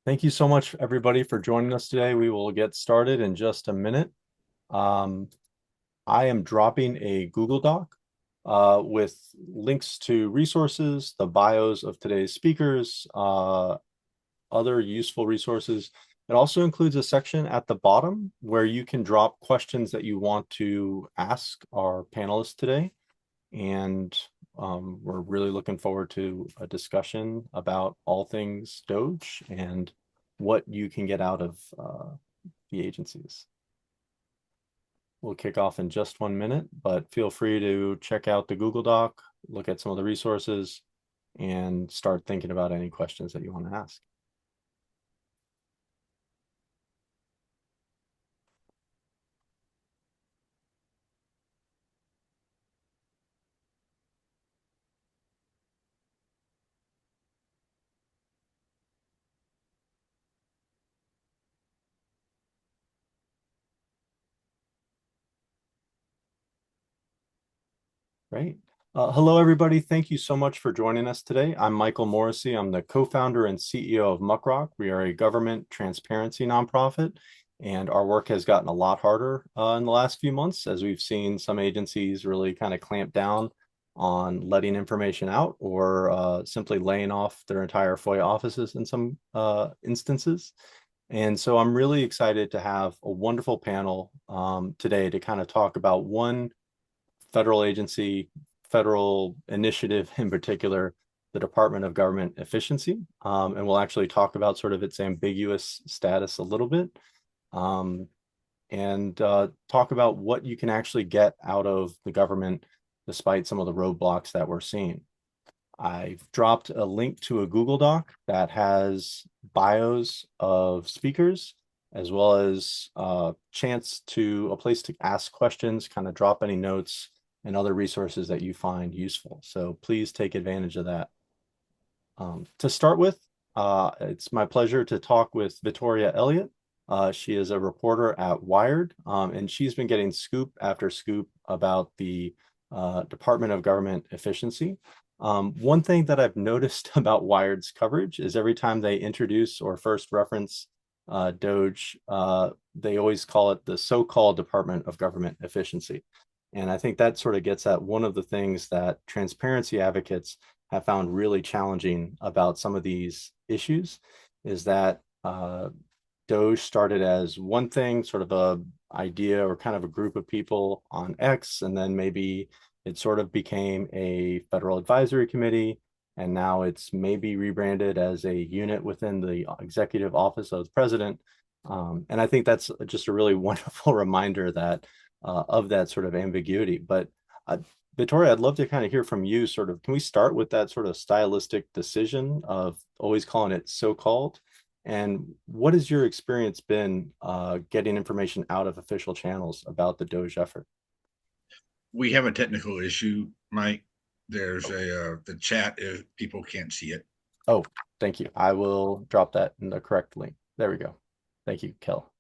Thank you so much, everybody, for joining us today. We will get started in just a minute. Um, I am dropping a Google Doc with links to resources, the bios of today's speakers, other useful resources. It also includes a section at the bottom where you can drop questions that you want to ask our panelists today. And we're really looking forward to a discussion about all things Doge and what you can get out of the agencies. We'll kick off in just 1 minute, but feel free to check out the Google Doc, look at some of the resources, and start thinking about any questions that you want to ask. Great. Hello, everybody. Thank you so much for joining us today. I'm Michael Morrissey. I'm the co-founder and CEO of MuckRock. We are a government transparency nonprofit, and our work has gotten a lot harder in the last few months as we've seen some agencies really kind of clamp down on letting information out or simply laying off their entire FOIA offices in some instances. And so I'm really excited to have a wonderful panel today to kind of talk about one federal agency, federal initiative in particular, the Department of Government Efficiency. And we'll actually talk about sort of its ambiguous status a little bit and talk about what you can actually get out of the government despite some of the roadblocks that we're seeing. I've dropped a link to a Google Doc that has bios of speakers as well as a place to ask questions, kind of drop any notes and other resources that you find useful. So please take advantage of that. To start with, it's my pleasure to talk with Vittoria Elliott. She is a reporter at Wired, and she's been getting scoop after scoop about the Department of Government Efficiency. One thing that I've noticed about Wired's coverage is every time they introduce or first reference DOGE, they always call it the so-called Department of Government Efficiency. And I think that sort of gets at one of the things that transparency advocates have found really challenging about some of these issues is that DOGE started as one thing, sort of a idea or kind of a group of people on X, and then maybe it sort of became a federal advisory committee, and now it's maybe rebranded as a unit within the executive office of the president. And I think that's just a really wonderful reminder that of that sort of ambiguity. But Vittoria, I'd love to kind of hear from you. Sort of, can we start with that sort of stylistic decision of always calling it so-called? And what has your experience been getting information out of official channels about the DOGE effort? We have a technical issue, Mike. There's the chat if people can't see it. Oh, thank you. I will drop that in the correct link. There we go. Thank you, Kel.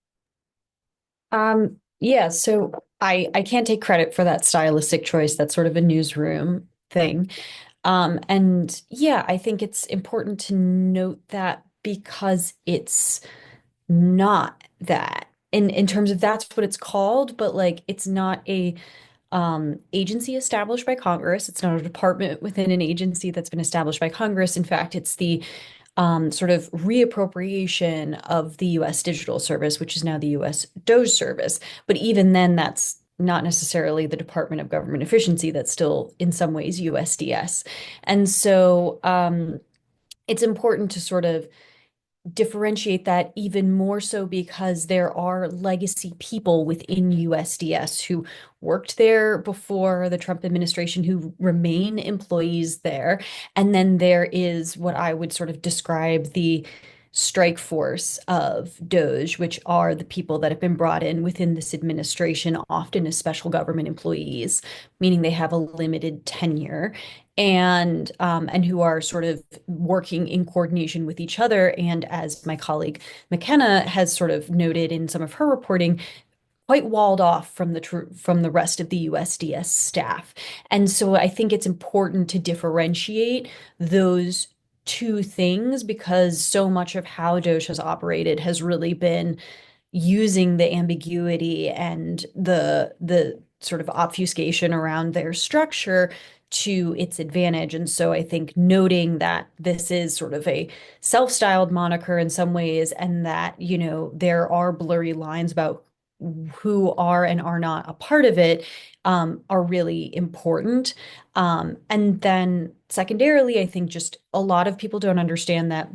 Yeah, so I can't take credit for that stylistic choice. That's sort of a newsroom thing. And yeah, I think it's important to note that because it's not that in terms of that's what it's called, but like it's not a agency established by Congress. It's not a department within an agency that's been established by Congress. In fact, it's the sort of reappropriation of the US Digital Service, which is now the US DOGE service. But even then, that's not necessarily the Department of Government Efficiency. That's still, in some ways, USDS. And so it's important to sort of differentiate that even more so because there are legacy people within USDS who worked there before the Trump administration who remain employees there. And then there is what I would sort of describe the strike force of DOGE, which are the people that have been brought in within this administration, often as special government employees, meaning they have a limited tenure and who are sort of working in coordination with each other. And as my colleague McKenna has sort of noted in some of her reporting, quite walled off from the rest of the USDS staff. And so I think it's important to differentiate those two things because so much of how Doge has operated has really been using the ambiguity and the sort of obfuscation around their structure to its advantage. And so I think noting that this is sort of a self-styled moniker in some ways, and that, there are blurry lines about who are and are not a part of it, are really important. And then secondarily, I think just a lot of people don't understand that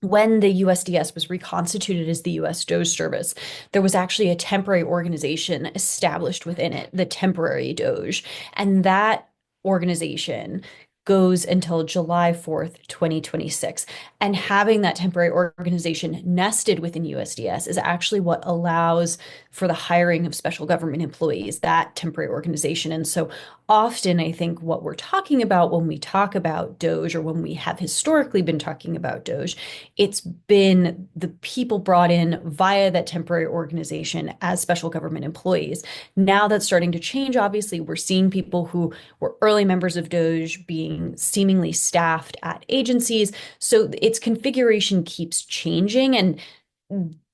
when the USDS was reconstituted as the US Doge Service, there was actually a temporary organization established within it, the Temporary Doge. And that organization goes until July 4th, 2026. And having that temporary organization nested within USDS is actually what allows for the hiring of special government employees, that temporary organization. And so often, I think what we're talking about when we talk about Doge, or when we have historically been talking about Doge, it's been the people brought in via that temporary organization as special government employees. Now that's starting to change. Obviously, we're seeing people who were early members of Doge being seemingly staffed at agencies. So its configuration keeps changing. And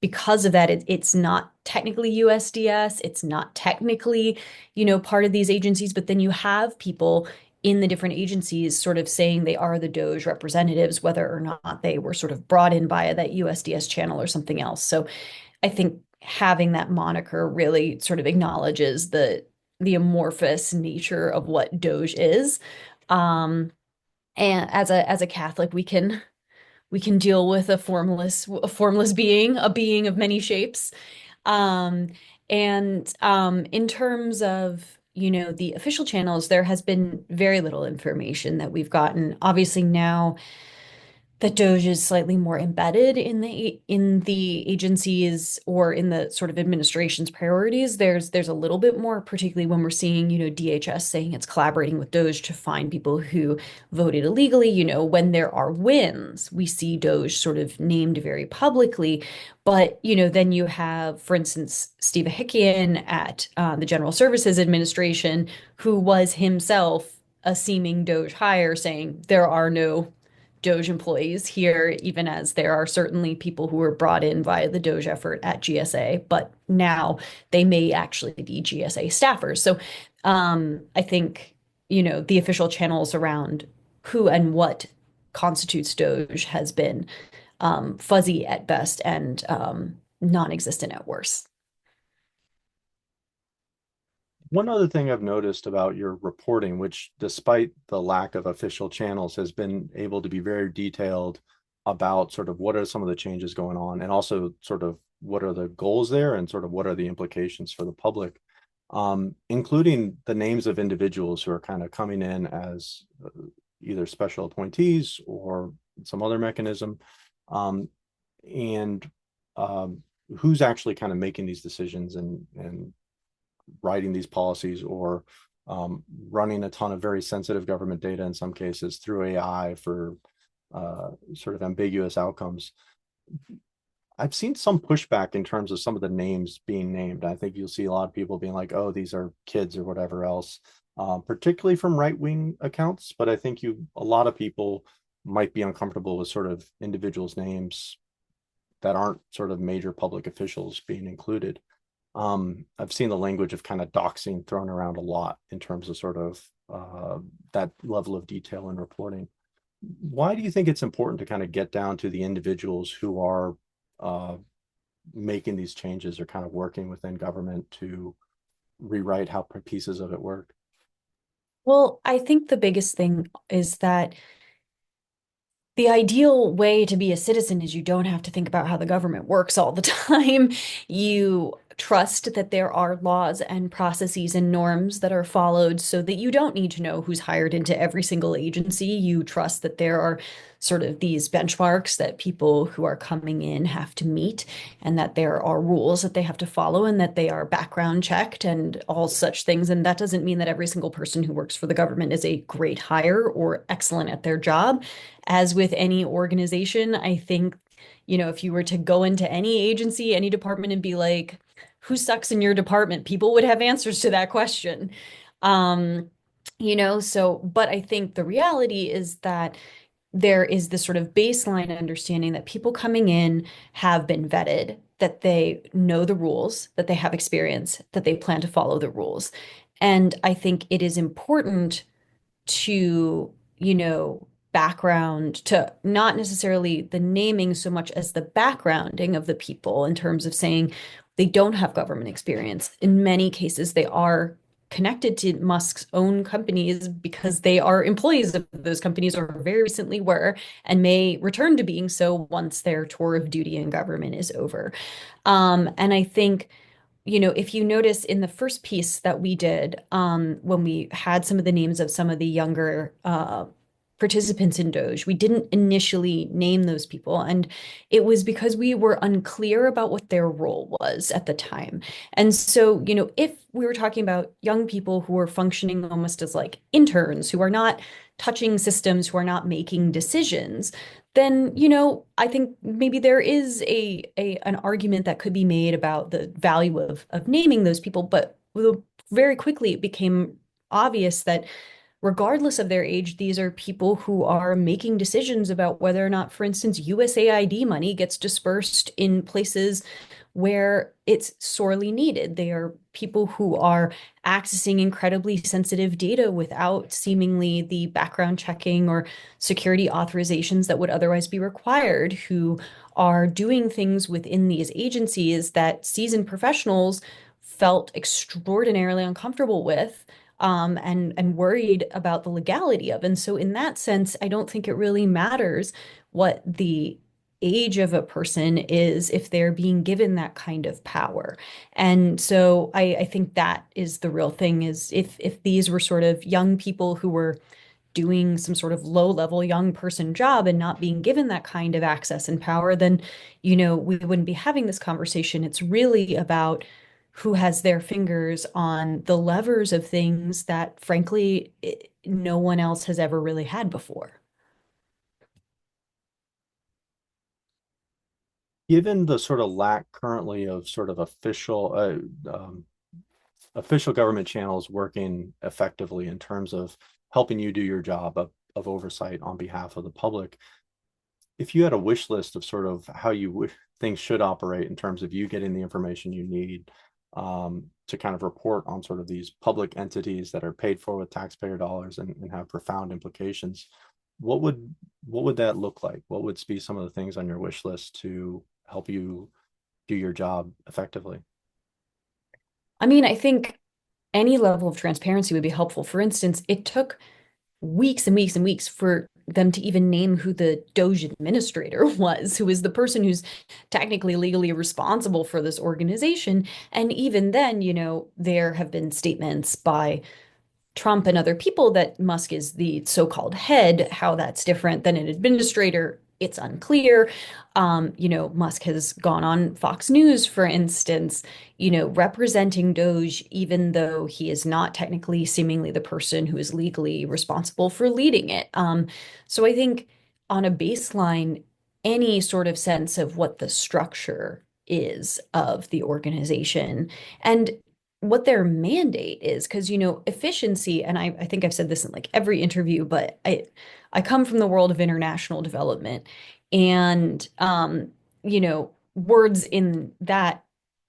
because of that, it's not technically USDS, it's not technically, part of these agencies, but then you have people in the different agencies sort of saying they are the Doge representatives, whether or not they were sort of brought in via that USDS channel or something else. So I think having that moniker really sort of acknowledges the amorphous nature of what Doge is. And as a Catholic, we can deal with a formless being, a being of many shapes. Um, and in terms of, the official channels, there has been very little information that we've gotten. Obviously now that Doge is slightly more embedded in the agencies, or in the sort of administration's priorities. There's a little bit more, particularly when we're seeing, DHS saying it's collaborating with Doge to find people who voted illegally. When there are wins, we see Doge sort of named very publicly. But, then you have, for instance, Steve Ahikian at the General Services Administration, who was himself a seeming Doge hire, saying there are no Doge employees here, even as there are certainly people who were brought in via the Doge effort at GSA, but now they may actually be GSA staffers. So I think, the official channels around who and what constitutes Doge has been fuzzy at best, and non-existent at worst. One other thing I've noticed about your reporting, which despite the lack of official channels, has been able to be very detailed about sort of what are some of the changes going on, and also sort of what are the goals there, and sort of what are the implications for the public, including the names of individuals who are kind of coming in as either special appointees or some other mechanism, and who's actually kind of making these decisions and writing these policies, or running a ton of very sensitive government data in some cases through AI for sort of ambiguous outcomes. I've seen some pushback in terms of some of the names being named. I think you'll see a lot of people being like, oh, these are kids or whatever else, particularly from right-wing accounts. But I think a lot of people might be uncomfortable with sort of individuals' names that aren't sort of major public officials being included. I've seen the language of kind of doxing thrown around a lot in terms of sort of that level of detail in reporting. Why do you think it's important to kind of get down to the individuals who are making these changes, or kind of working within government to rewrite how pieces of it work? Well, I think the biggest thing is that the ideal way to be a citizen is you don't have to think about how the government works all the time. You trust that there are laws and processes and norms that are followed, so that you don't need to know who's hired into every single agency. You trust that there are sort of these benchmarks that people who are coming in have to meet, and that there are rules that they have to follow, and that they are background checked and all such things. And that doesn't mean that every single person who works for the government is a great hire or excellent at their job. As with any organization, I think, if you were to go into any agency, any department, and be like, who sucks in your department? People would have answers to that question. But I think the reality is that there is this sort of baseline understanding that people coming in have been vetted, that they know the rules, that they have experience, that they plan to follow the rules. And I think it is important to, background, to not necessarily the naming so much as the backgrounding of the people in terms of saying they don't have government experience. In many cases, they are connected to Musk's own companies because they are employees of those companies or very recently were and may return to being so once their tour of duty in government is over. And I think if you notice in the first piece that we did, when we had some of the names of some of the younger participants in Doge, we didn't initially name those people. And it was because we were unclear about what their role was at the time. And so, if we were talking about young people who are functioning almost as like interns, who are not touching systems, who are not making decisions, then, I think maybe there is an argument that could be made about the value of naming those people, but very quickly it became obvious that regardless of their age, these are people who are making decisions about whether or not, for instance, USAID money gets dispersed in places where it's sorely needed. They are people who are accessing incredibly sensitive data without seemingly the background checking or security authorizations that would otherwise be required, who are doing things within these agencies that seasoned professionals felt extraordinarily uncomfortable with, and worried about the legality of. And so in that sense, I don't think it really matters what the age of a person is if they're being given that kind of power. And so I think that is the real thing, is if these were sort of young people who were doing some sort of low-level young person job and not being given that kind of access and power, then, we wouldn't be having this conversation. It's really about who has their fingers on the levers of things that, frankly, no one else has ever really had before. Given the sort of lack currently of sort of official government channels working effectively in terms of helping you do your job of oversight on behalf of the public, if you had a wish list of sort of how you wish things should operate in terms of you getting the information you need to kind of report on sort of these public entities that are paid for with taxpayer dollars and have profound implications, what would that look like? What would be some of the things on your wish list to help you do your job effectively? I mean, I think any level of transparency would be helpful. For instance, it took weeks and weeks and weeks for them to even name who the Doge administrator was, who is the person who's technically legally responsible for this organization. And even then, there have been statements by Trump and other people that Musk is the so-called head. How that's different than an administrator, it's unclear. Musk has gone on Fox News, for instance, representing Doge, even though he is not technically seemingly the person who is legally responsible for leading it. So I think on a baseline, any sort of sense of what the structure is of the organization and what their mandate is, because efficiency, and I think I've said this in like every interview, but I come from the world of international development, and words in that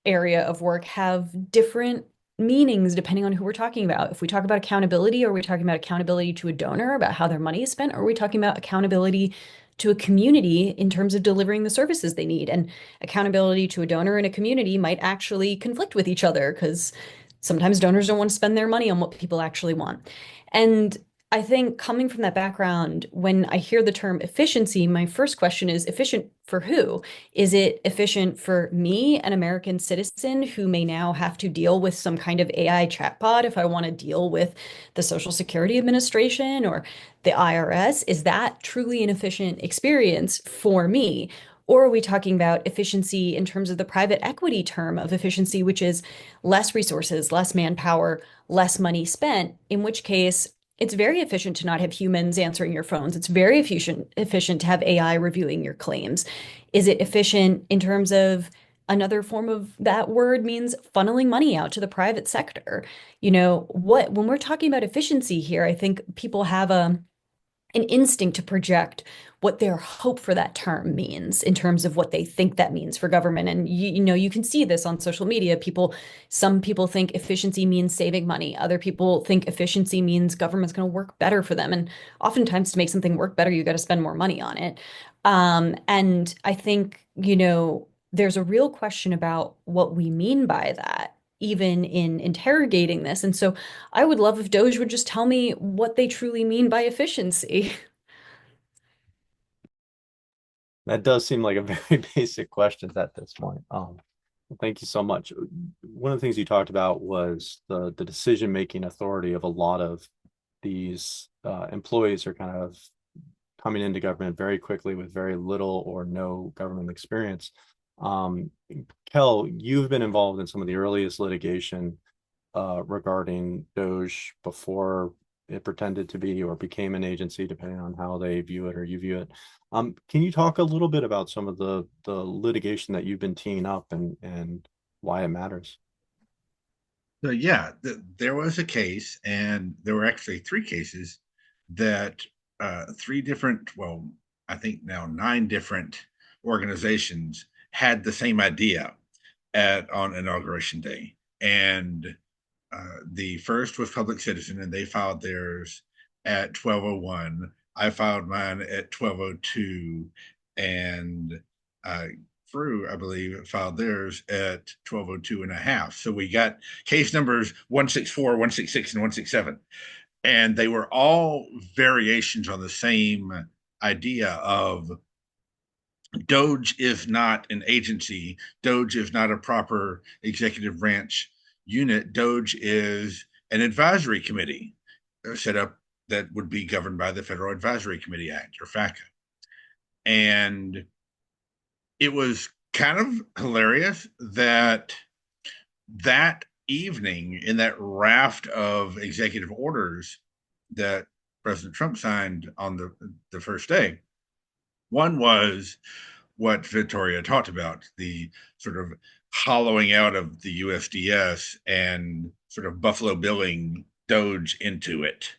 area of work have different meanings depending on who we're talking about. If we talk about accountability, are we talking about accountability to a donor about how their money is spent, or are we talking about accountability to a community in terms of delivering the services they need? And accountability to a donor in a community might actually conflict with each other because sometimes donors don't want to spend their money on what people actually want. And I think coming from that background, when I hear the term efficiency, my first question is efficient for who? Is it efficient for me, an American citizen who may now have to deal with some kind of AI chatbot if I want to deal with the Social Security Administration or the IRS? Is that truly an efficient experience for me? Or are we talking about efficiency in terms of the private equity term of efficiency, which is less resources, less manpower, less money spent, in which case it's very efficient to not have humans answering your phones. It's very efficient to have AI reviewing your claims. Is it efficient in terms of another form of that word means funneling money out to the private sector? When we're talking about efficiency here, I think people have an instinct to project what their hope for that term means in terms of what they think that means for government. And you know, you can see this on social media. Some people think efficiency means saving money. Other people think efficiency means government's going to work better for them. And oftentimes to make something work better, you got to spend more money on it. And I think, you know, there's a real question about what we mean by that, even in interrogating this. And so I would love if Doge would just tell me what they truly mean by efficiency. That does seem like a very basic question at this point. Well, thank you so much. One of the things you talked about was the decision-making authority of a lot of these employees are kind of coming into government very quickly with very little or no government experience. Kel, you've been involved in some of the earliest litigation regarding DOGE before it pretended to be or became an agency, depending on how they view it or you view it. Can you talk a little bit about some of the litigation that you've been teeing up and why it matters? So yeah, there was a case, and there were actually three cases that three different, well, I think now 9 different organizations had the same idea on Inauguration Day. And the first was Public Citizen, and they filed theirs at 12:01. I filed mine at 12:02, and Frew, I believe, filed theirs at 12:02 and a half. So we got case numbers 164, 166, and 167. And they were all variations on the same idea of DOGE is not an agency. DOGE is not a proper executive branch unit. DOGE is an advisory committee set up that would be governed by the Federal Advisory Committee Act, or FACA. And it was kind of hilarious that evening, in that raft of executive orders that President Trump signed on the first day, one was what Vittoria talked about, the sort of hollowing out of the USDS and sort of buffalo billing DOGE into it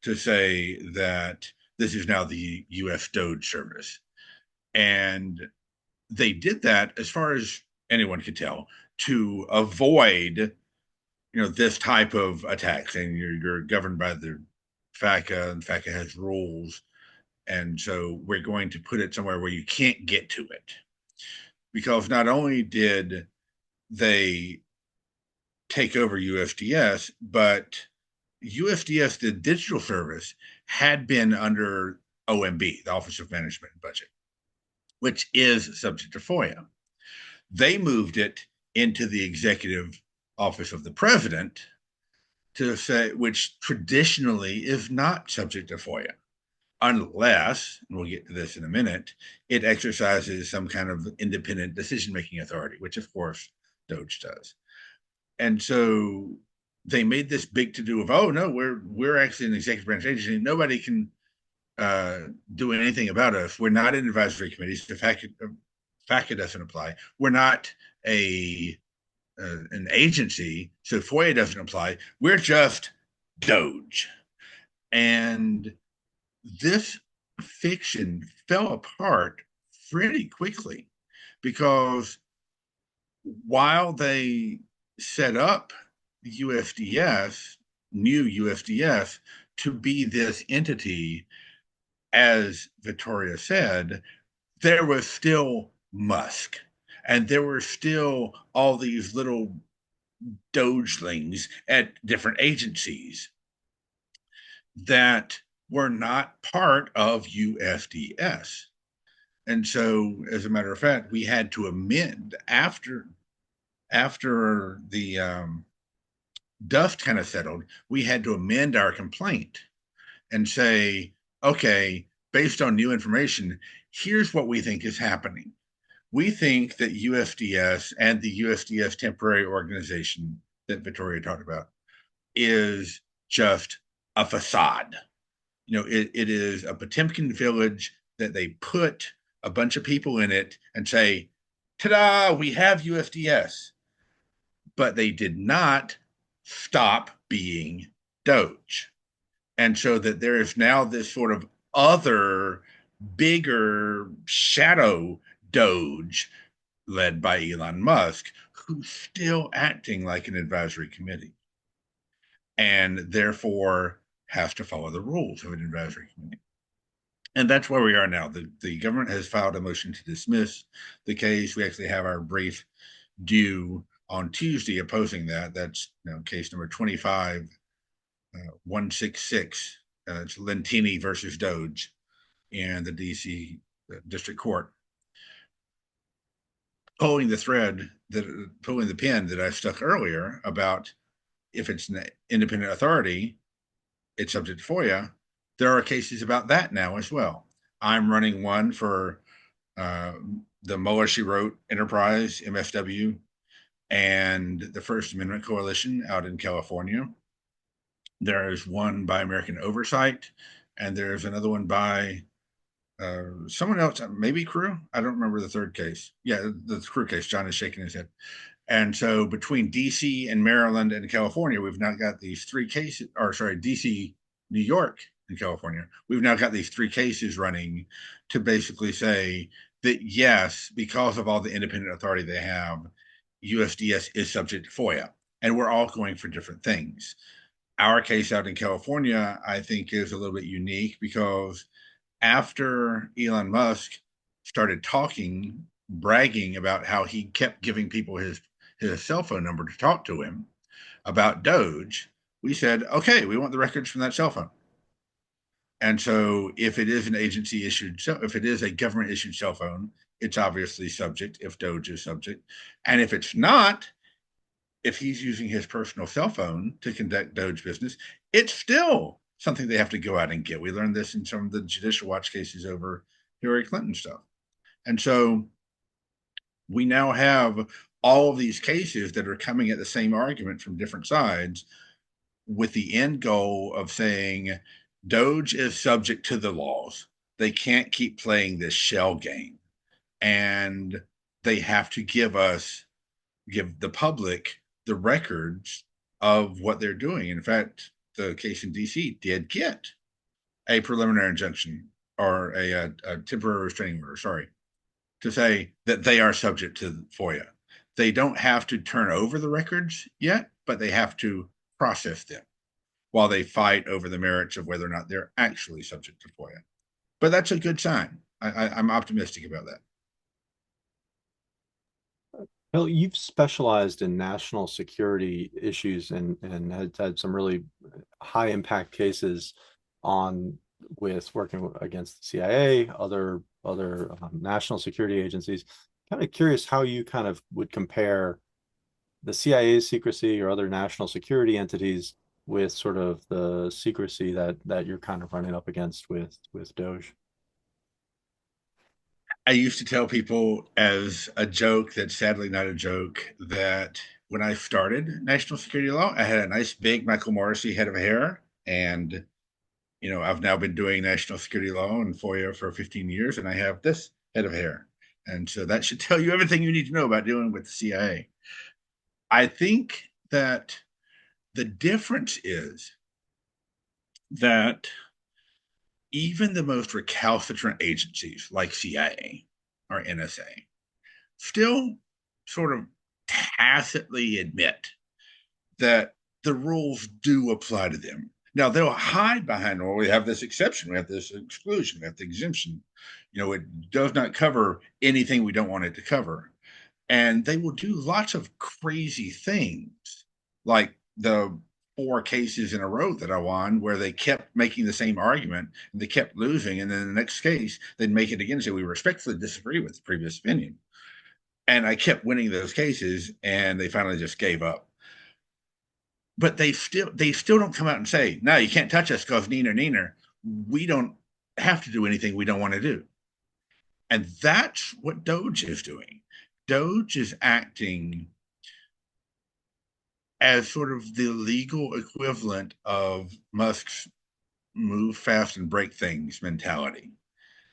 to say that this is now the US DOGE service. And they did that, as far as anyone could tell, to avoid, this type of attacks. And you're governed by the FACA, and FACA has rules. And so we're going to put it somewhere where you can't get to it. Because not only did they take over USDS, but USDS, the digital service, had been under OMB, the Office of Management and Budget, which is subject to FOIA. They moved it into the executive office of the president, to say, which traditionally is not subject to FOIA, unless, and we'll get to this in a minute, it exercises some kind of independent decision-making authority, which of course DOGE does. And so they made this big to-do of, oh no, we're actually an executive branch agency. Nobody can do anything about us. We're not in advisory committees. The FACA doesn't apply. We're not an agency, so FOIA doesn't apply. We're just DOGE. And this fiction fell apart pretty quickly, because while they set up the USDS, new USDS, to be this entity, as Vittoria said, there was still Musk, and there were still all these little dogelings at different agencies that were not part of USDS. And so, as a matter of fact, we had to amend after the dust kind of settled. We had to amend our complaint and say, okay, based on new information, here's what we think is happening. We think that USDS and the USDS temporary organization that Vittoria talked about is just a facade. It is a Potemkin village that they put a bunch of people in it and say, ta-da, we have USDS. But they did not stop being DOGE. And so that there is now this sort of other bigger shadow Doge led by Elon Musk, who's still acting like an advisory committee and therefore has to follow the rules of an advisory committee. And that's where we are now. The government has filed a motion to dismiss the case. We actually have our brief due on Tuesday opposing that. That's case number 25166. It's Lentini versus Doge in the DC District Court. Pulling the pin that I stuck earlier about if it's an independent authority, it's subject to FOIA. There are cases about that now as well. I'm running one for the Mueller, She Wrote Enterprise, MSW, and the First Amendment Coalition out in California. There's one by American Oversight, and there's another one by someone else, maybe Crew. I don't remember the third case. Yeah, the Crew case. John is shaking his head. And so between DC and Maryland and California, we've now got these three cases, or sorry, DC, New York, and California. We've now got these three cases running to basically say that, yes, because of all the independent authority they have, USDS is subject to FOIA. And we're all going for different things. Our case out in California, I think, is a little bit unique because after Elon Musk started talking, bragging about how he kept giving people his cell phone number to talk to him about Doge, we said, okay, we want the records from that cell phone. And so if it is an agency issued, if it is a government issued cell phone, it's obviously subject if Doge is subject. And if it's not, if he's using his personal cell phone to conduct Doge business, it's still something they have to go out and get. We learned this in some of the Judicial Watch cases over Hillary Clinton stuff. And so we now have all of these cases that are coming at the same argument from different sides with the end goal of saying Doge is subject to the laws. They can't keep playing this shell game. And they have to give the public the records of what they're doing. In fact, the case in DC did get a preliminary injunction or a temporary restraining order, sorry, to say that they are subject to FOIA. They don't have to turn over the records yet, but they have to process them while they fight over the merits of whether or not they're actually subject to FOIA. But that's a good sign. I'm optimistic about that. Well, you've specialized in national security issues and had some really high impact cases on with working against the CIA, other national security agencies. Kind of curious how you kind of would compare the CIA's secrecy or other national security entities with sort of the secrecy that you're kind of running up against with Doge. I used to tell people as a joke that's sadly not a joke that when I started national security law, I had a nice big Michael Morrissey head of hair. And, I've now been doing national security law and FOIA for 15 years, and I have this head of hair. And so that should tell you everything you need to know about dealing with the CIA. I think that the difference is that even the most recalcitrant agencies like CIA or NSA still sort of tacitly admit that the rules do apply to them. Now, they'll hide behind, well, we have this exception, we have this exclusion, we have the exemption. It does not cover anything we don't want it to cover. And they will do lots of crazy things, like the 4 cases in a row that I won where they kept making the same argument and they kept losing. And then the next case, they'd make it again and say, we respectfully disagree with the previous opinion. And I kept winning those cases and they finally just gave up. But they still don't come out and say, no, you can't touch us because neener. We don't have to do anything we don't want to do. And that's what Doge is doing. Doge is acting as sort of the legal equivalent of Musk's move fast and break things mentality,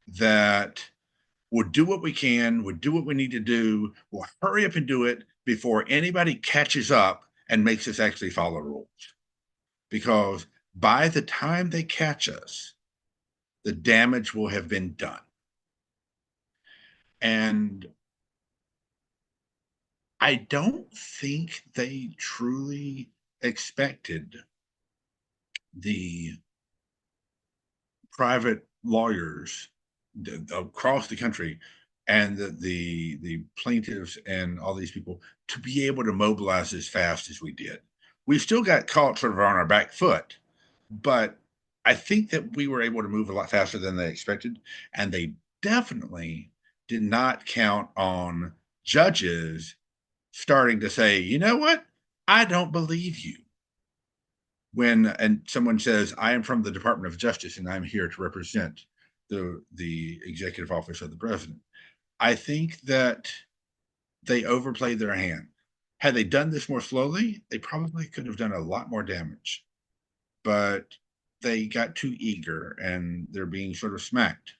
that we'll do what we can, we'll do what we need to do, we'll hurry up and do it before anybody catches up and makes us actually follow rules. Because by the time they catch us, the damage will have been done. And I don't think they truly expected the private lawyers across the country and the plaintiffs and all these people to be able to mobilize as fast as we did. We still got caught sort of on our back foot, but I think that we were able to move a lot faster than they expected, and they definitely did not count on judges starting to say, you know what, I don't believe you. When someone says, I am from the Department of Justice and I'm here to represent the executive office of the president, I think that they overplayed their hand. Had they done this more slowly, they probably could have done a lot more damage. But they got too eager and they're being sort of smacked.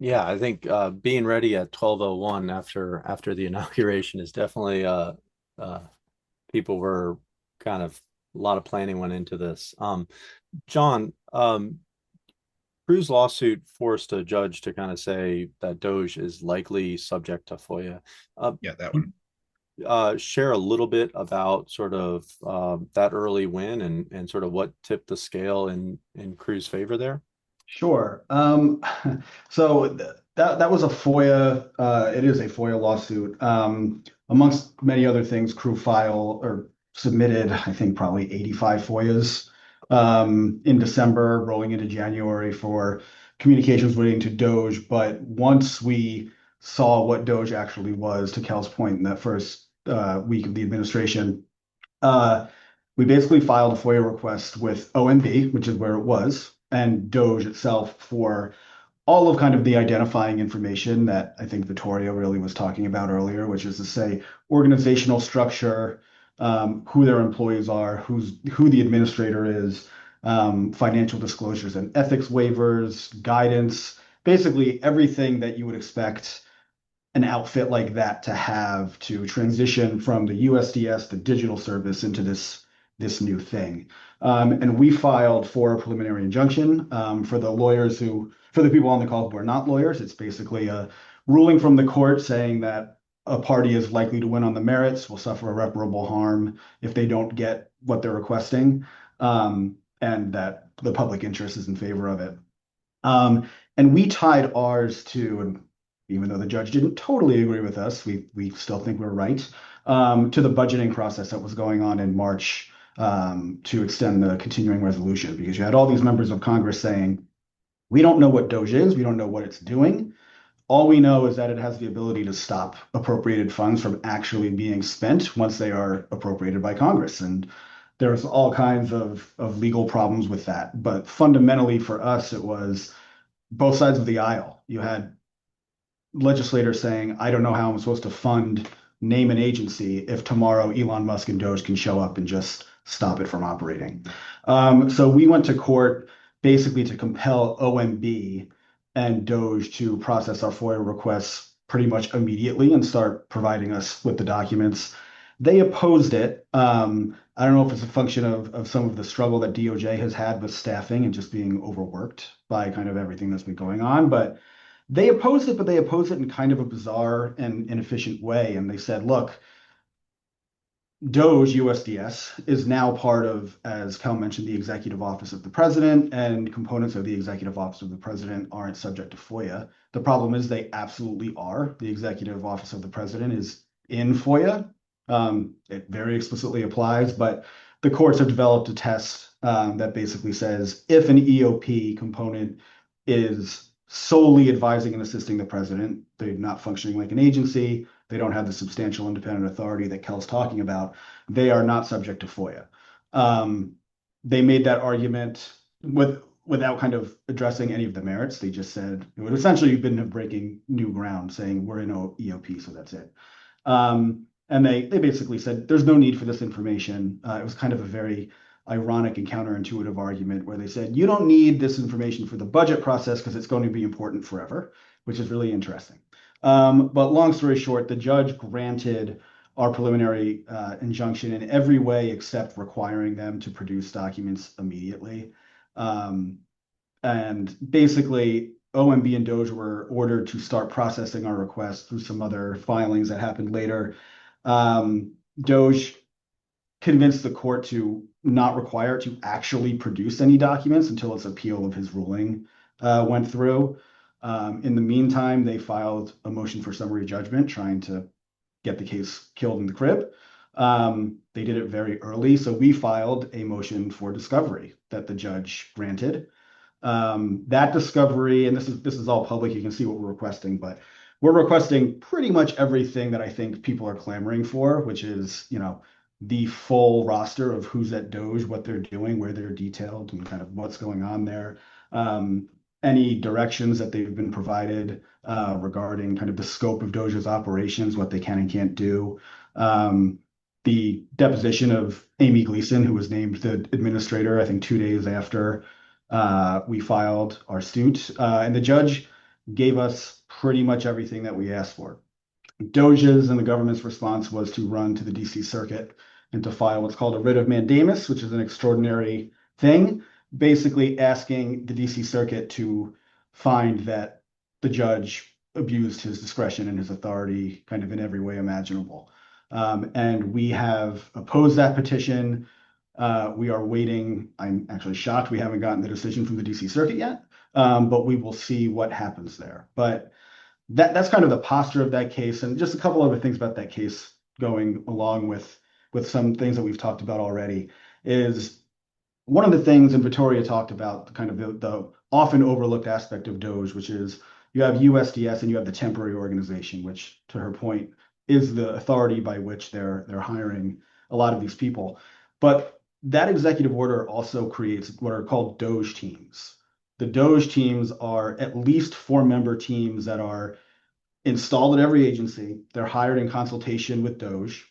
Yeah, I think being ready at 12:01 after the inauguration is definitely people were kind of a lot of planning went into this. Jon, Crew's lawsuit forced a judge to kind of say that Doge is likely subject to FOIA. Yeah, that one. Share a little bit about sort of that early win and sort of what tipped the scale in Crew's favor there? Sure. So that was a FOIA. It is a FOIA lawsuit. Amongst many other things, Crew submitted, I think, probably 85 FOIAs in December, rolling into January for communications relating to Doge. But once we saw what Doge actually was, to Kel's point, in that first week of the administration, we basically filed a FOIA request with OMB, which is where it was, and Doge itself for all of kind of the identifying information that I think Vittoria really was talking about earlier, which is to say organizational structure, who their employees are, who the administrator is, financial disclosures and ethics waivers, guidance, basically everything that you would expect an outfit like that to have to transition from the USDS, the digital service, into this new thing. And we filed for a preliminary injunction for the people on the call who are not lawyers. It's basically a ruling from the court saying that a party is likely to win on the merits, will suffer irreparable harm if they don't get what they're requesting, and that the public interest is in favor of it. And we tied ours to, and even though the judge didn't totally agree with us, we still think we're right, to the budgeting process that was going on in March to extend the continuing resolution, because you had all these members of Congress saying, we don't know what Doge is, we don't know what it's doing. All we know is that it has the ability to stop appropriated funds from actually being spent once they are appropriated by Congress. And there's all kinds of legal problems with that. But fundamentally for us, it was both sides of the aisle. You had legislators saying, I don't know how I'm supposed to name an agency if tomorrow Elon Musk and Doge can show up and just stop it from operating. So we went to court basically to compel OMB and Doge to process our FOIA requests pretty much immediately and start providing us with the documents. They opposed it. I don't know if it's a function of some of the struggle that DOJ has had with staffing and just being overworked by kind of everything that's been going on, but they opposed it, but they opposed it in kind of a bizarre and inefficient way. And they said, look, Doge USDS is now part of, as Cal mentioned, the executive office of the president, and components of the executive office of the president aren't subject to FOIA. The problem is they absolutely are. The executive office of the president is in FOIA. It very explicitly applies, but the courts have developed a test that basically says if an EOP component is solely advising and assisting the president, they're not functioning like an agency, they don't have the substantial independent authority that Kel's talking about, they are not subject to FOIA. They made that argument without kind of addressing any of the merits. They just said it would essentially have been breaking new ground, saying we're in EOP, so that's it. And they basically said there's no need for this information. It was kind of a very ironic and counterintuitive argument where they said you don't need this information for the budget process because it's going to be important forever, which is really interesting. But long story short, the judge granted our preliminary injunction in every way except requiring them to produce documents immediately. And basically, OMB and DOGE were ordered to start processing our request through some other filings that happened later. DOGE convinced the court to not require it to actually produce any documents until its appeal of his ruling went through. In the meantime, they filed a motion for summary judgment, trying to get the case killed in the crib. They did it very early, so we filed a motion for discovery that the judge granted. That discovery, and this is all public, you can see what we're requesting, but we're requesting pretty much everything that I think people are clamoring for, which is, the full roster of who's at DOGE, what they're doing, where they're detailed, and kind of what's going on there. Any directions that they've been provided regarding kind of the scope of DOGE's operations, what they can and can't do. The deposition of Amy Gleason, who was named the administrator, I think 2 days after we filed our suit. And the judge gave us pretty much everything that we asked for. DOGE's and the government's response was to run to the DC Circuit and to file what's called a writ of mandamus, which is an extraordinary thing, basically asking the DC Circuit to find that the judge abused his discretion and his authority kind of in every way imaginable. And we have opposed that petition. We are waiting. I'm actually shocked we haven't gotten the decision from the DC Circuit yet, but we will see what happens there. But that's kind of the posture of that case, and just a couple other things about that case going along with some things that we've talked about already is one of the things, and Vittoria talked about kind of the often overlooked aspect of DOGE, which is you have USDS and you have the temporary organization, which, to her point, is the authority by which they're hiring a lot of these people. But that executive order also creates what are called DOGE teams. The DOGE teams are at least 4-member teams that are installed at every agency. They're hired in consultation with DOGE.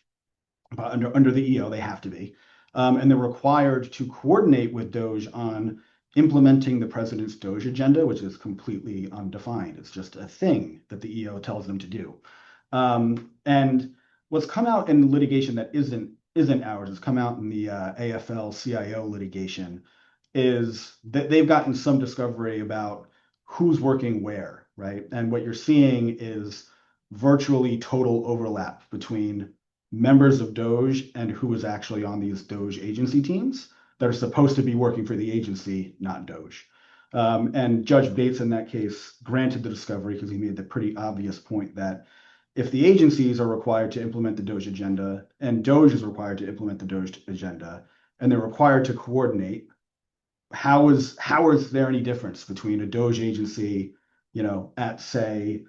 Under the EO, they have to be. And they're required to coordinate with DOGE on implementing the president's DOGE agenda, which is completely undefined. It's just a thing that the EO tells them to do. And what's come out in litigation that isn't ours, it's come out in the AFL-CIO litigation, is that they've gotten some discovery about who's working where, right? And what you're seeing is virtually total overlap between members of DOGE and who is actually on these DOGE agency teams that are supposed to be working for the agency, not DOGE. And Judge Bates in that case granted the discovery because he made the pretty obvious point that if the agencies are required to implement the DOGE agenda and DOGE is required to implement the DOGE agenda, and they're required to coordinate, how is there any difference between a DOGE agency, at say,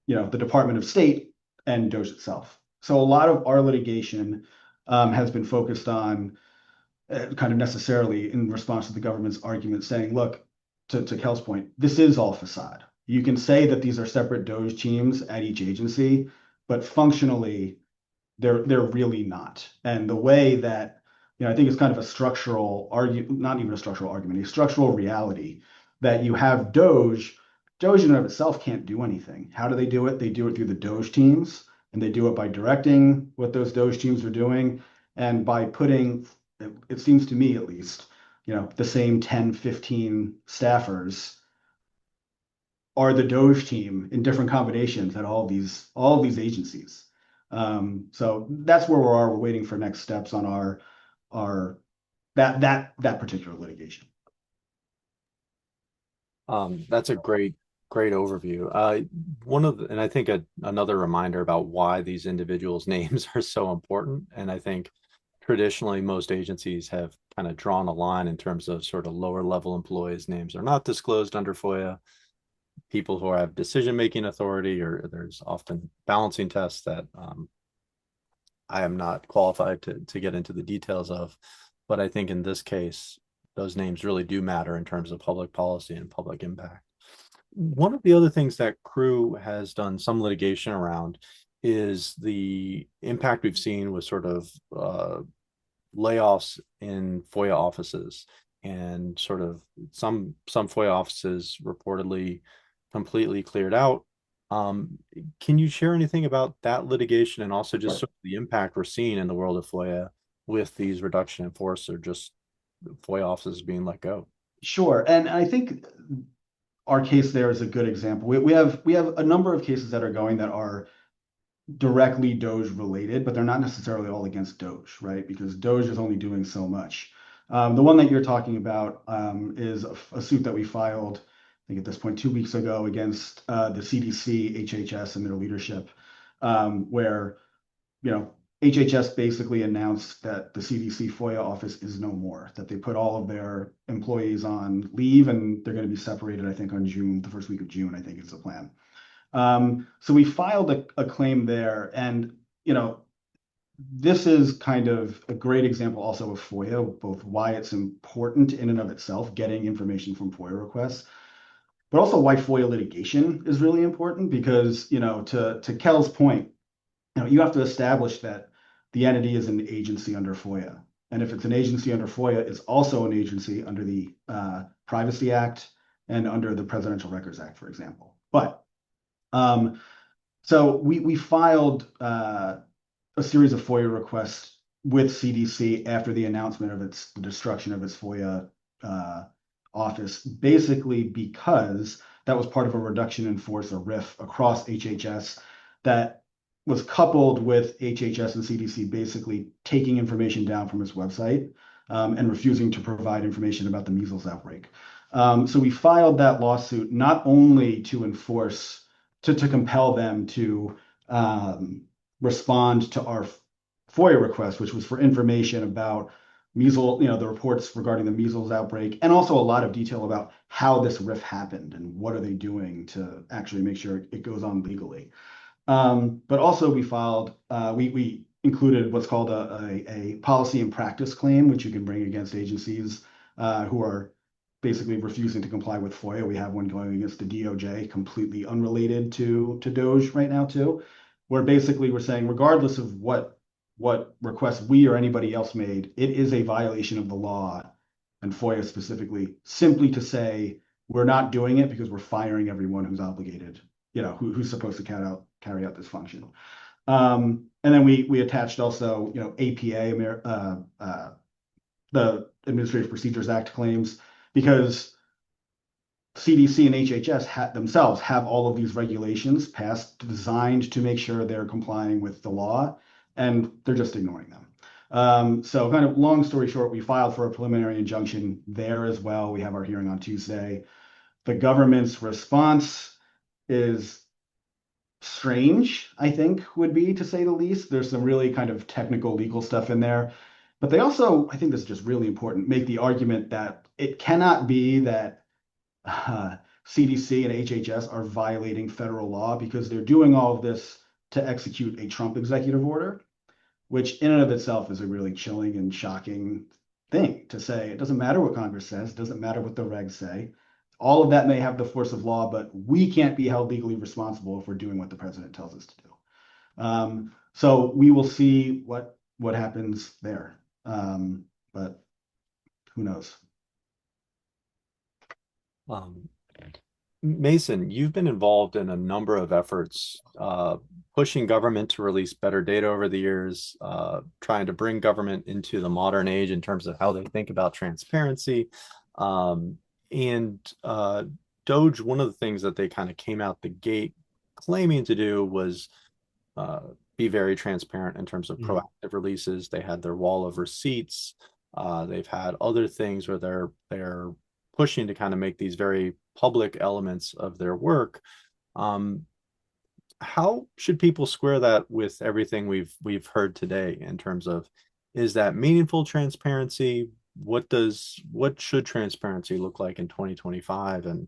the Department of State and DOGE itself? So a lot of our litigation has been focused on kind of necessarily in response to the government's argument saying, look, to Kel's point, this is all facade. You can say that these are separate DOGE teams at each agency, but functionally, they're really not. And the way that, I think it's kind of a structural argument, not even a structural argument, a structural reality that you have DOGE in and of itself can't do anything. How do they do it? They do it through the DOGE teams. And they do it by directing what those DOGE teams are doing and by putting, it seems to me at least, the same 10, 15 staffers are the DOGE team in different combinations at all these agencies. So that's where we are. We're waiting for next steps on that particular litigation. That's a great overview. And I think another reminder about why these individuals' names are so important. And I think traditionally most agencies have kind of drawn a line in terms of sort of lower level employees' names are not disclosed under FOIA. People who have decision-making authority, or there's often balancing tests that I am not qualified to get into the details of. But I think in this case, those names really do matter in terms of public policy and public impact. One of the other things that Crew has done some litigation around is the impact we've seen with sort of layoffs in FOIA offices, and sort of some FOIA offices reportedly completely cleared out. Can you share anything about that litigation and also just sort of the impact we're seeing in the world of FOIA with these reduction in force or just FOIA offices being let go? Sure. And I think our case there is a good example. We have a number of cases that are going that are directly Doge related, but they're not necessarily all against Doge, right? Because Doge is only doing so much. The one that you're talking about is a suit that we filed, I think at this point, 2 weeks ago against the CDC, HHS, and their leadership, where HHS basically announced that the CDC FOIA office is no more, that they put all of their employees on leave and they're going to be separated, I think, on the first week of June, I think is the plan. So we filed a claim there, and this is kind of a great example also of FOIA, both why it's important in and of itself, getting information from FOIA requests, but also why FOIA litigation is really important because, to Kel's point, you have to establish that the entity is an agency under FOIA. And if it's an agency under FOIA, it's also an agency under the Privacy Act and under the Presidential Records Act, for example. But so we filed a series of FOIA requests with CDC after the announcement of the destruction of its FOIA office, basically because that was part of a reduction in force, a RIF, across HHS that was coupled with HHS and CDC basically taking information down from its website and refusing to provide information about the measles outbreak. So we filed that lawsuit not only to enforce, to compel them to respond to our FOIA request, which was for information about measles, the reports regarding the measles outbreak, and also a lot of detail about how this RIF happened and what are they doing to actually make sure it goes on legally. But also we included what's called a policy and practice claim, which you can bring against agencies who are basically refusing to comply with FOIA. We have one going against the DOJ, completely unrelated to Doge right now too, where basically we're saying regardless of what requests we or anybody else made, it is a violation of the law and FOIA specifically, simply to say we're not doing it because we're firing everyone who's obligated, who's supposed to carry out this function. And then we attached also, APA, the Administrative Procedures Act claims, because CDC and HHS themselves have all of these regulations passed, designed to make sure they're complying with the law, and they're just ignoring them. So kind of long story short, we filed for a preliminary injunction there as well. We have our hearing on Tuesday. The government's response is strange, I think, would be, to say the least. There's some really kind of technical legal stuff in there. But they also, I think this is just really important, make the argument that it cannot be that CDC and HHS are violating federal law because they're doing all of this to execute a Trump executive order, which in and of itself is a really chilling and shocking thing to say. It doesn't matter what Congress says, it doesn't matter what the regs say. All of that may have the force of law, but we can't be held legally responsible if we're doing what the president tells us to do. So we will see what happens there. But who knows? Mason, you've been involved in a number of efforts pushing government to release better data over the years, trying to bring government into the modern age in terms of how they think about transparency. And DOGE, one of the things that they kind of came out the gate claiming to do was be very transparent in terms of proactive releases. They had their wall of receipts. They've had other things where they're pushing to kind of make these very public elements of their work. How should people square that with everything we've heard today in terms of, is that meaningful transparency? What should transparency look like in 2025, and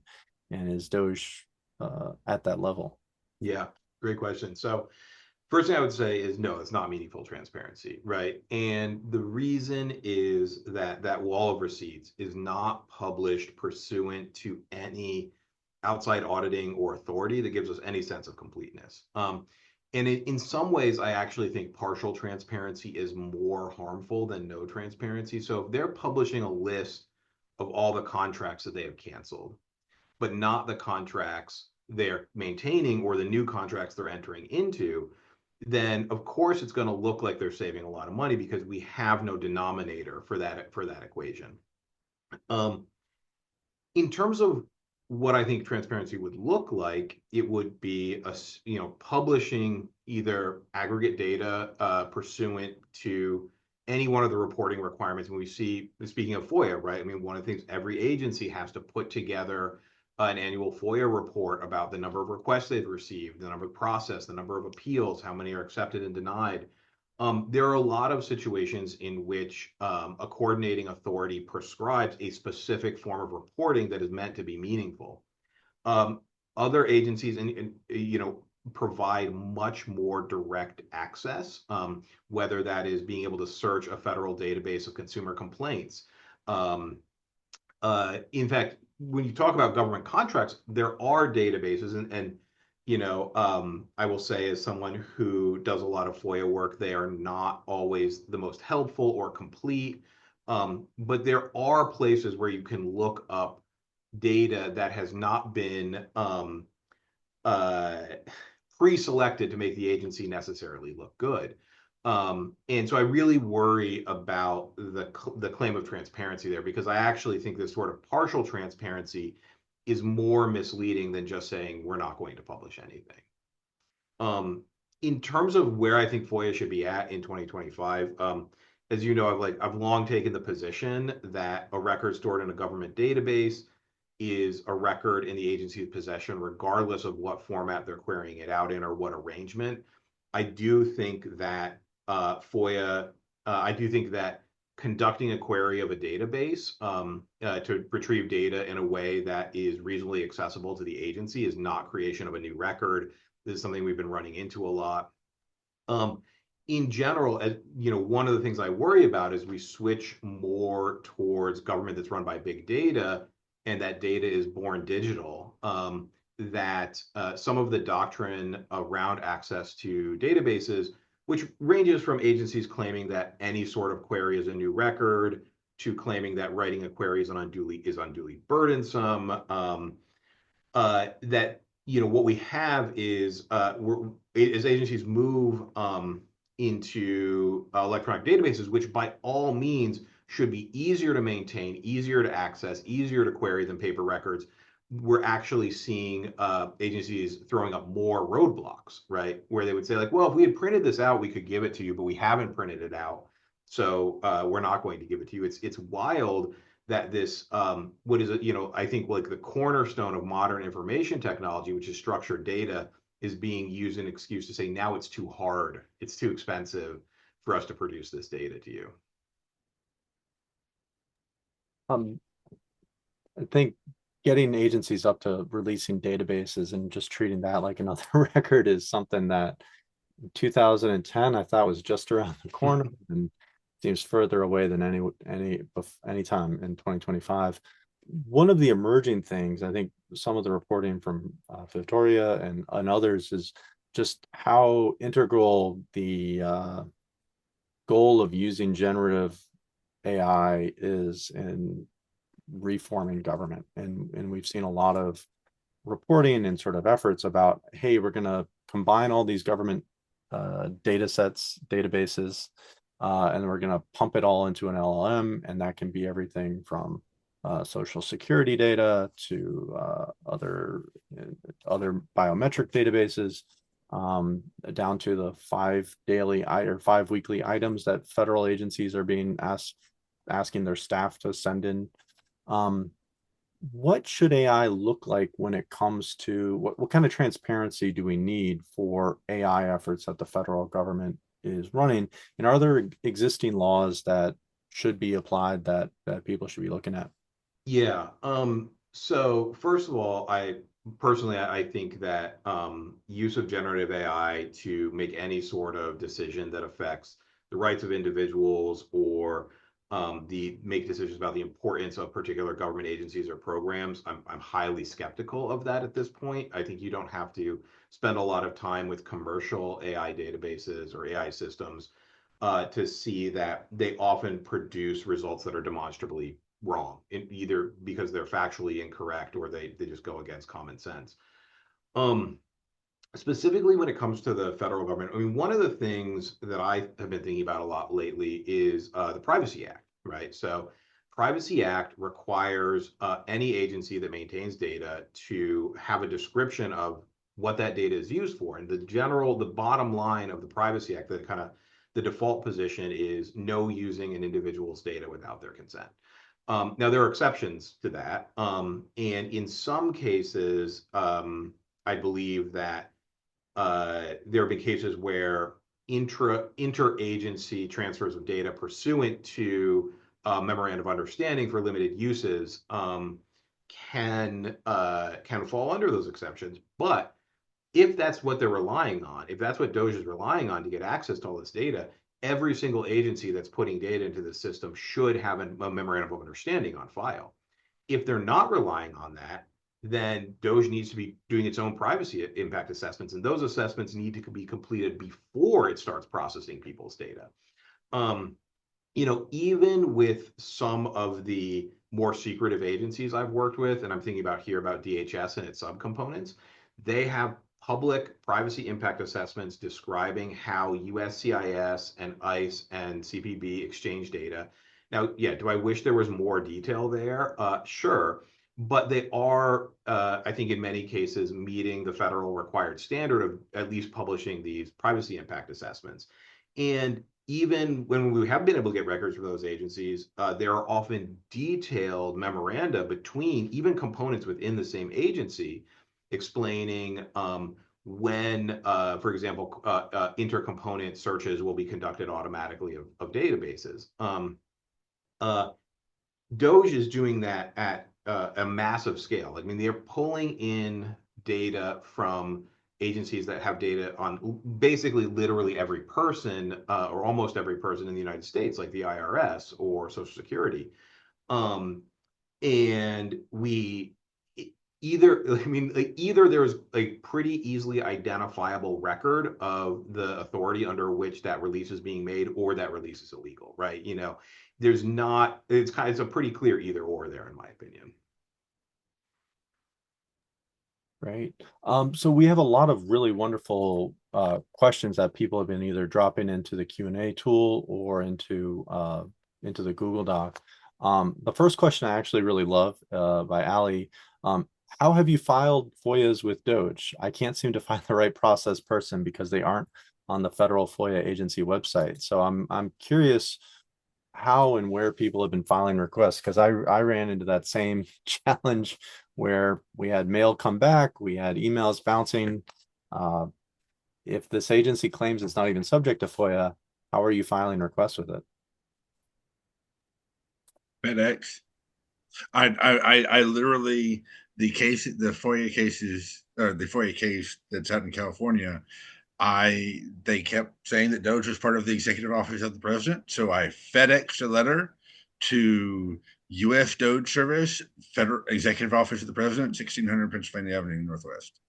is DOGE at that level? Yeah, great question. So first thing I would say is no, it's not meaningful transparency, right? And the reason is that wall of receipts is not published pursuant to any outside auditing or authority that gives us any sense of completeness. And in some ways, I actually think partial transparency is more harmful than no transparency. So if they're publishing a list of all the contracts that they have canceled, but not the contracts they're maintaining or the new contracts they're entering into, then of course it's going to look like they're saving a lot of money because we have no denominator for that equation. In terms of what I think transparency would look like, it would be publishing either aggregate data pursuant to any one of the reporting requirements. When we see, speaking of FOIA, right? I mean, one of the things every agency has to put together an annual FOIA report about the number of requests they've received, the number of processed, the number of appeals, how many are accepted and denied. There are a lot of situations in which a coordinating authority prescribes a specific form of reporting that is meant to be meaningful. Other agencies provide much more direct access, whether that is being able to search a federal database of consumer complaints. In fact, when you talk about government contracts, there are databases, and I will say, as someone who does a lot of FOIA work, they are not always the most helpful or complete. But there are places where you can look up data that has not been pre-selected to make the agency necessarily look good. And so I really worry about the claim of transparency there, because I actually think this sort of partial transparency is more misleading than just saying we're not going to publish anything. In terms of where I think FOIA should be at in 2025, as you know, I've long taken the position that a record stored in a government database is a record in the agency's possession, regardless of what format they're querying it out in or what arrangement. I do think that I do think that conducting a query of a database to retrieve data in a way that is reasonably accessible to the agency is not creation of a new record. This is something we've been running into a lot. In general, one of the things I worry about is we switch more towards government that's run by big data, and that data is born digital, that some of the doctrine around access to databases, which ranges from agencies claiming that any sort of query is a new record to claiming that writing a query is unduly burdensome. That what we have is as agencies move into electronic databases, which by all means should be easier to maintain, easier to access, easier to query than paper records, we're actually seeing agencies throwing up more roadblocks, right? Where they would say, like, well, if we had printed this out, we could give it to you, but we haven't printed it out, so we're not going to give it to you. It's wild that this what is it? I think like the cornerstone of modern information technology, which is structured data, is being used as an excuse to say now it's too hard, it's too expensive for us to produce this data to you. I think getting agencies up to releasing databases and just treating that like another record is something that in 2010 I thought was just around the corner and seems further away than any time in 2025. One of the emerging things, I think some of the reporting from Vittoria and others, is just how integral the goal of using generative AI is in reforming government. And we've seen a lot of reporting and sort of efforts about, hey, we're going to combine all these government data sets, databases, and we're going to pump it all into an LLM. And that can be everything from social security data to other biometric databases, down to the 5 weekly items that federal agencies are being asking their staff to send in. What should AI look like when it comes to what kind of transparency do we need for AI efforts that the federal government is running? And are there existing laws that should be applied that people should be looking at? Yeah. So first of all, I think that use of generative AI to make any sort of decision that affects the rights of individuals or make decisions about the importance of particular government agencies or programs, I'm highly skeptical of that at this point. I think you don't have to spend a lot of time with commercial AI databases or AI systems to see that they often produce results that are demonstrably wrong, either because they're factually incorrect or they just go against common sense. Specifically when it comes to the federal government, I mean, one of the things that I have been thinking about a lot lately is the Privacy Act, right? So Privacy Act requires any agency that maintains data to have a description of what that data is used for. And the bottom line of the Privacy Act, the default position is no using an individual's data without their consent. Now, there are exceptions to that. And in some cases, I believe that there have been cases where interagency transfers of data pursuant to memorandum of understanding for limited uses can fall under those exceptions. But if that's what they're relying on, if that's what DOGE is relying on to get access to all this data, every single agency that's putting data into the system should have a memorandum of understanding on file. If they're not relying on that, then DOGE needs to be doing its own privacy impact assessments, and those assessments need to be completed before it starts processing people's data. Even with some of the more secretive agencies I've worked with, and I'm thinking about DHS and its subcomponents, they have public privacy impact assessments describing how USCIS and ICE and CPB exchange data. Now, yeah, do I wish there was more detail there? Sure. But they are, I think in many cases, meeting the federal required standard of at least publishing these privacy impact assessments. And even when we have been able to get records from those agencies, there are often detailed memoranda between even components within the same agency explaining when, for example, intercomponent searches will be conducted automatically of databases. DOGE is doing that at a massive scale. I mean, they're pulling in data from agencies that have data on basically literally every person or almost every person in the United States, like the IRS or Social Security. And either there's a pretty easily identifiable record of the authority under which that release is being made, or that release is illegal, right? There's not, it's a pretty clear either or there, in my opinion. Right. So we have a lot of really wonderful questions that people have been either dropping into the Q&A tool or into the Google Doc. The first question I actually really love by Ali. How have you filed FOIAs with DOGE? I can't seem to find the right process person because they aren't on the federal FOIA agency website. So I'm curious how and where people have been filing requests, because I ran into that same challenge where we had mail come back, we had emails bouncing. If this agency claims it's not even subject to FOIA, how are you filing requests with it? FedEx. I literally, the FOIA case that's out in California, they kept saying that DOGE was part of the executive office of the president. So I FedExed a letter to U.S. DOGE Service, Federal Executive Office of the President, 1600 Pennsylvania Avenue, Northwest.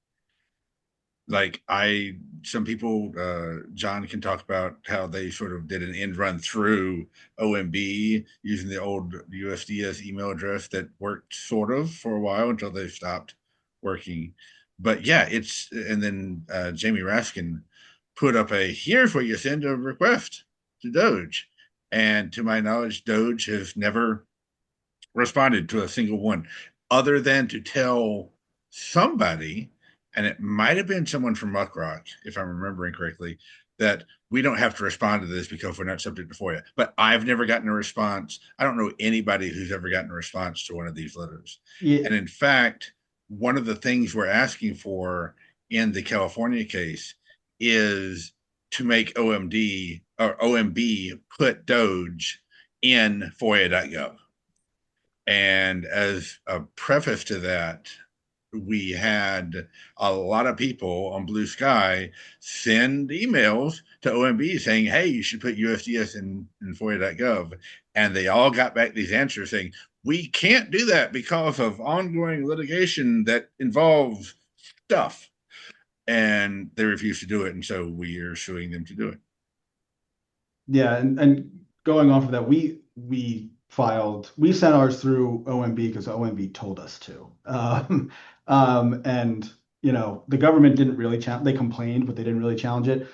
Some people, John can talk about how they sort of did an end run through OMB using the old USDS email address that worked sort of for a while until they stopped working. But yeah, and then Jamie Raskin put up here's where you send a request to DOGE. And to my knowledge, DOGE has never responded to a single one, other than to tell somebody, and it might have been someone from MuckRock, if I'm remembering correctly, that we don't have to respond to this because we're not subject to FOIA. But I've never gotten a response. I don't know anybody who's ever gotten a response to one of these letters. Yeah. And in fact, one of the things we're asking for in the California case is to make OMB put DOGE in FOIA.gov. And as a preface to that, we had a lot of people on Blue Sky send emails to OMB saying, hey, you should put USDS in FOIA.gov. And they all got back these answers saying, we can't do that because of ongoing litigation that involves stuff. And they refused to do it. And so we are suing them to do it. Yeah. And going off of that, we sent ours through OMB because OMB told us to. And the government didn't really challenge. They complained, but they didn't really challenge it.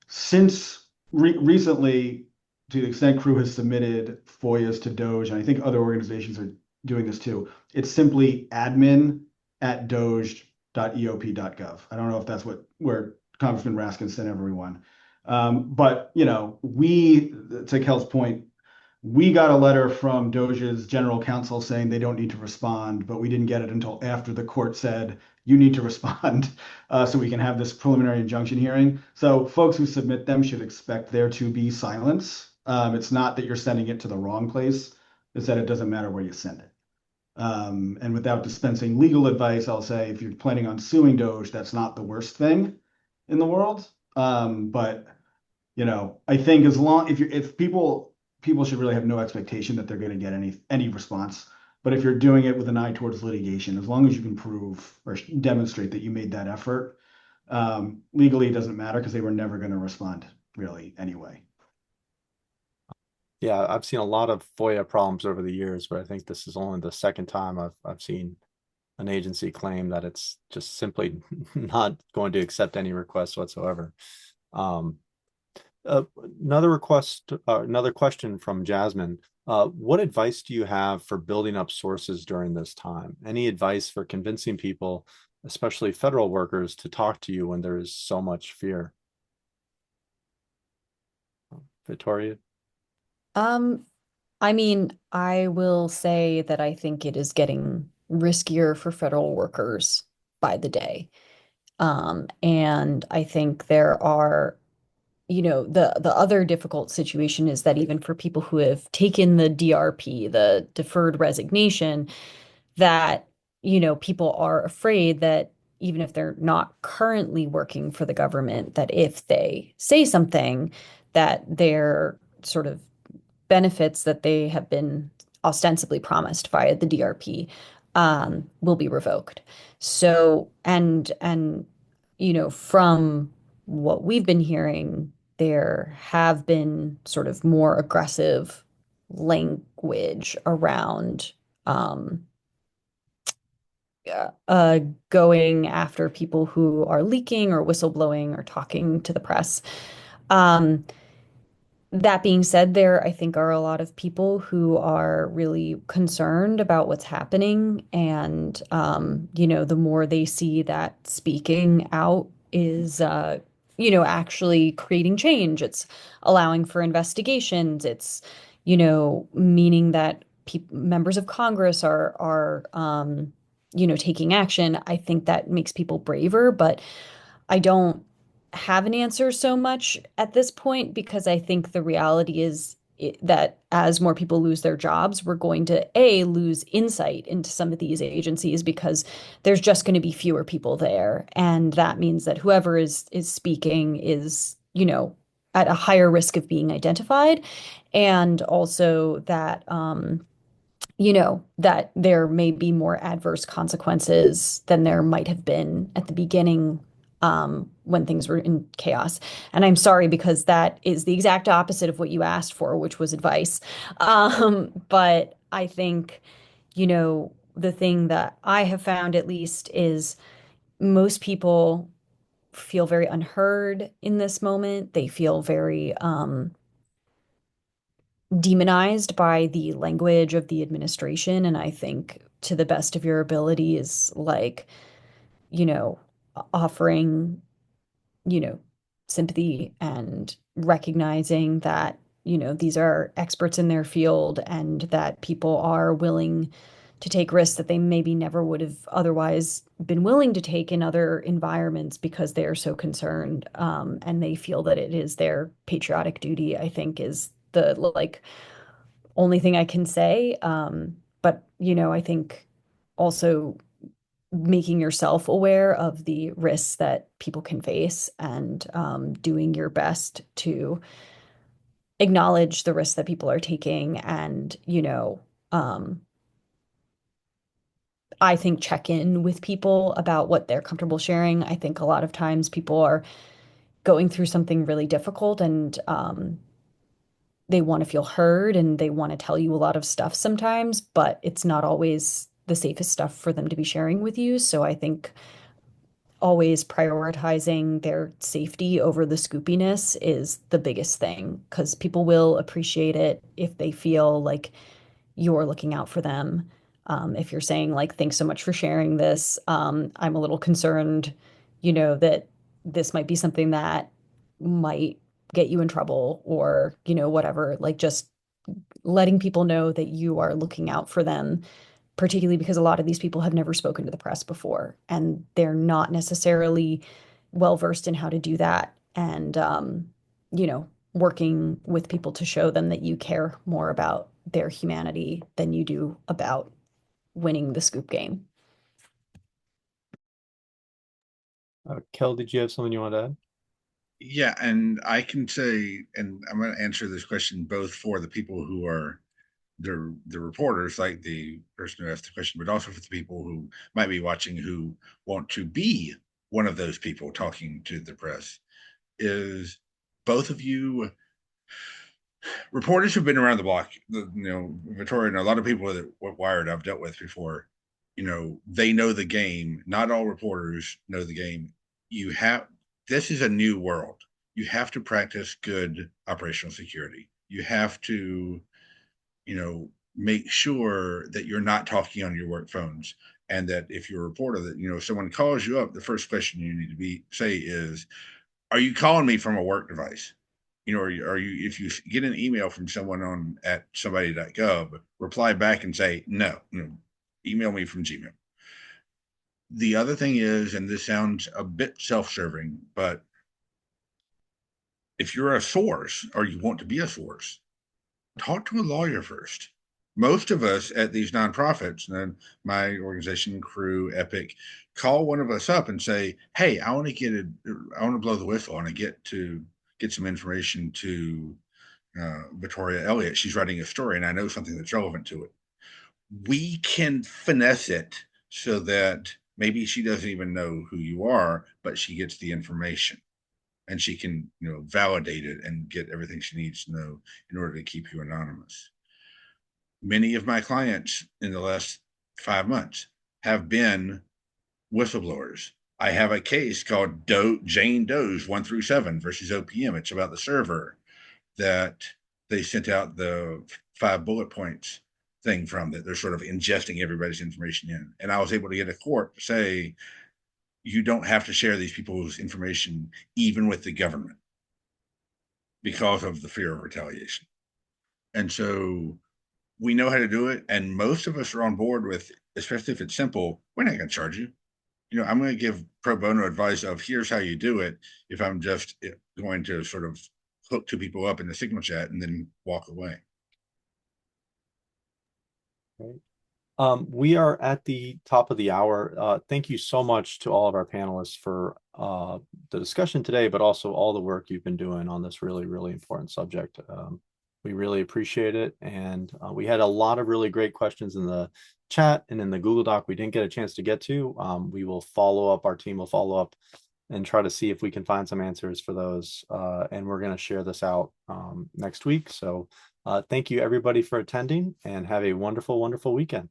Since recently, to the extent Crew has submitted FOIAs to Doge, and I think other organizations are doing this too, it's simply admin@doge.eop.gov. I don't know if that's where Congressman Raskin sent everyone. But to Kel's point, we got a letter from Doge's general counsel saying they don't need to respond, but we didn't get it until after the court said you need to respond, so we can have this preliminary injunction hearing. So folks who submit them should expect there to be silence. It's not that you're sending it to the wrong place, it's that it doesn't matter where you send it. And without dispensing legal advice, I'll say if you're planning on suing Doge, that's not the worst thing in the world. But I think if people should really have no expectation that they're going to get any response. But if you're doing it with an eye towards litigation, as long as you can prove or demonstrate that you made that effort, legally it doesn't matter because they were never going to respond really anyway. Yeah, I've seen a lot of FOIA problems over the years, but I think this is only the second time I've seen an agency claim that it's just simply not going to accept any requests whatsoever. Another question from Jasmine. What advice do you have for building up sources during this time? Any advice for convincing people, especially federal workers, to talk to you when there is so much fear? Vittoria? I mean, I will say that I think it is getting riskier for federal workers by the day. And I think there are, the other difficult situation is that even for people who have taken the DRP, the deferred resignation, that, people are afraid that even if they're not currently working for the government, that if they say something, that their sort of benefits that they have been ostensibly promised via the DRP will be revoked. So, and from what we've been hearing, there have been sort of more aggressive language around going after people who are leaking or whistleblowing or talking to the press. That being said, there, I think, are a lot of people who are really concerned about what's happening. And, the more they see that speaking out is, actually creating change, it's allowing for investigations, it's, meaning that members of Congress are taking action. I think that makes people braver, but I don't have an answer so much at this point because I think the reality is that as more people lose their jobs, we're going to lose insight into some of these agencies because there's just going to be fewer people there, and that means that whoever is speaking is, at a higher risk of being identified, and also that that there may be more adverse consequences than there might have been at the beginning when things were in chaos. And I'm sorry because that is the exact opposite of what you asked for, which was advice. But I think, the thing that I have found at least is most people feel very unheard in this moment. They feel very demonized by the language of the administration. And I think to the best of your ability is like, offering, you know, sympathy and recognizing that, these are experts in their field and that people are willing to take risks that they maybe never would have otherwise been willing to take in other environments because they are so concerned, and they feel that it is their patriotic duty, I think is the only thing I can say. But, I think also making yourself aware of the risks that people can face and doing your best to acknowledge the risks that people are taking and, I think check in with people about what they're comfortable sharing. I think a lot of times people are going through something really difficult and they want to feel heard and they want to tell you a lot of stuff sometimes, but it's not always the safest stuff for them to be sharing with you. So I think always prioritizing their safety over the scoopiness is the biggest thing, because people will appreciate it if they feel like you're looking out for them. If you're saying like, thanks so much for sharing this, I'm a little concerned, that this might be something that might get you in trouble, or, whatever, like just letting people know that you are looking out for them, particularly because a lot of these people have never spoken to the press before and they're not necessarily well versed in how to do that. And, working with people to show them that you care more about their humanity than you do about winning the scoop game. Kel, did you have something you want to add? Yeah, and I can say, and I'm going to answer this question both for the people who are the reporters, like the person who asked the question, but also for the people who might be watching who want to be one of those people talking to the press. Is both of you reporters who've been around the block, Vittoria and a lot of people that Wired I've dealt with before, they know the game. Not all reporters know the game. This is a new world. You have to practice good operational security. You have to, make sure that you're not talking on your work phones. And that if you're a reporter, that, someone calls you up, the first question you need to say is, are you calling me from a work device? Are you if you get an email from someone at somebody.gov, reply back and say no, email me from Gmail. The other thing is, and this sounds a bit self-serving, but if you're a source or you want to be a source, talk to a lawyer first. Most of us at these nonprofits, and my organization, Crew, Epic, call one of us up and say, hey, I want to blow the whistle and I get some information to Vittoria Elliott. She's writing a story and I know something that's relevant to it. We can finesse it so that maybe she doesn't even know who you are, but she gets the information and she can, validate it and get everything she needs to know in order to keep you anonymous. Many of my clients in the last 5 months have been whistleblowers. I have a case called Jane Doe's 1 through 7 versus OPM. It's about the server that they sent out the 5 bullet points thing from, that they're sort of ingesting everybody's information in. And I was able to get a court to say, you don't have to share these people's information, even with the government, because of the fear of retaliation. And so we know how to do it. And most of us are on board with, especially if it's simple, we're not going to charge you. I'm going to give pro bono advice of here's how you do it, if I'm just going to sort of hook 2 people up in the signal chat and then walk away. Right. We are at the top of the hour. Thank you so much to all of our panelists for the discussion today, but also all the work you've been doing on this really, really important subject. We really appreciate it. And we had a lot of really great questions in the chat and in the Google Doc we didn't get a chance to get to. We will follow up, our team will follow up and try to see if we can find some answers for those. And we're going to share this out next week. So thank you everybody for attending and have a wonderful, wonderful weekend.